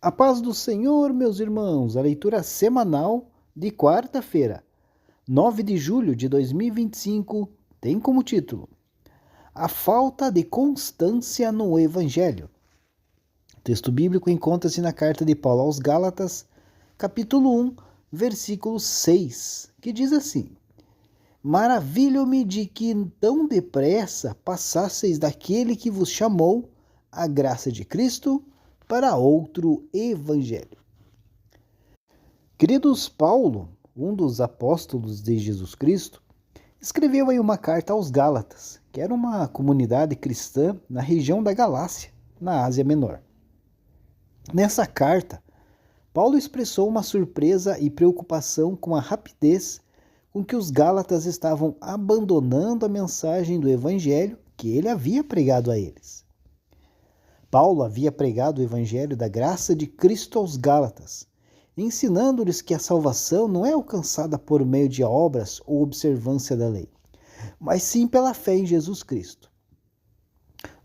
A paz do Senhor, meus irmãos, a leitura semanal de quarta-feira, 9 de julho de 2025, tem como título A Falta de Constância no Evangelho. O texto bíblico encontra-se na carta de Paulo aos Gálatas, capítulo 1, versículo 6, que diz assim: Maravilho-me de que tão depressa passasseis daquele que vos chamou, a graça de Cristo, para outro evangelho. Queridos, Paulo, um dos apóstolos de Jesus Cristo, escreveu aí uma carta aos Gálatas, que era uma comunidade cristã na região da Galácia, na Ásia Menor. Nessa carta, Paulo expressou uma surpresa e preocupação com a rapidez com que os Gálatas estavam abandonando a mensagem do evangelho que ele havia pregado a eles. Paulo havia pregado o evangelho da graça de Cristo aos Gálatas, ensinando-lhes que a salvação não é alcançada por meio de obras ou observância da lei, mas sim pela fé em Jesus Cristo.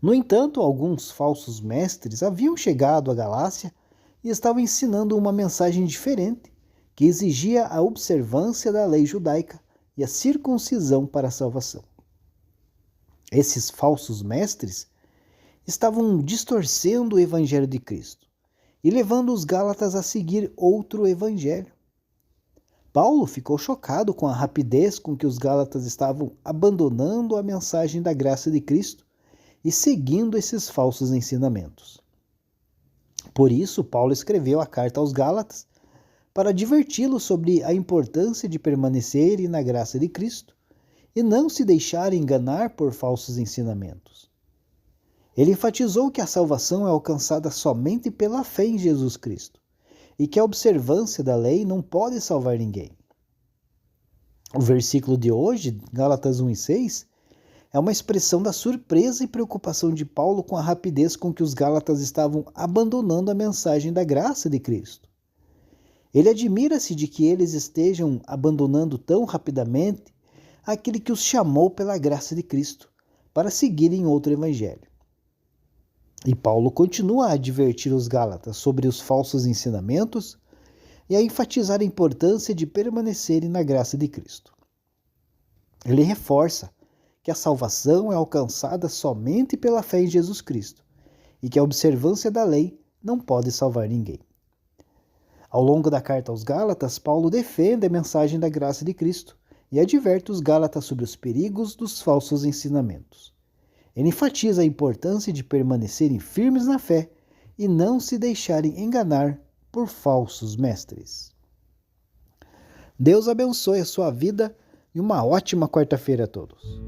No entanto, alguns falsos mestres haviam chegado à Galácia e estavam ensinando uma mensagem diferente, que exigia a observância da lei judaica e a circuncisão para a salvação. Esses falsos mestres estavam distorcendo o evangelho de Cristo e levando os Gálatas a seguir outro evangelho. Paulo ficou chocado com a rapidez com que os Gálatas estavam abandonando a mensagem da graça de Cristo e seguindo esses falsos ensinamentos. Por isso, Paulo escreveu a carta aos Gálatas para adverti-los sobre a importância de permanecerem na graça de Cristo e não se deixarem enganar por falsos ensinamentos. Ele enfatizou que a salvação é alcançada somente pela fé em Jesus Cristo e que a observância da lei não pode salvar ninguém. O versículo de hoje, Gálatas 1:6, é uma expressão da surpresa e preocupação de Paulo com a rapidez com que os Gálatas estavam abandonando a mensagem da graça de Cristo. Ele admira-se de que eles estejam abandonando tão rapidamente aquele que os chamou pela graça de Cristo para seguirem outro evangelho. E Paulo continua a advertir os Gálatas sobre os falsos ensinamentos e a enfatizar a importância de permanecerem na graça de Cristo. Ele reforça que a salvação é alcançada somente pela fé em Jesus Cristo e que a observância da lei não pode salvar ninguém. Ao longo da carta aos Gálatas, Paulo defende a mensagem da graça de Cristo e adverte os Gálatas sobre os perigos dos falsos ensinamentos. Ele enfatiza a importância de permanecerem firmes na fé e não se deixarem enganar por falsos mestres. Deus abençoe a sua vida e uma ótima quarta-feira a todos.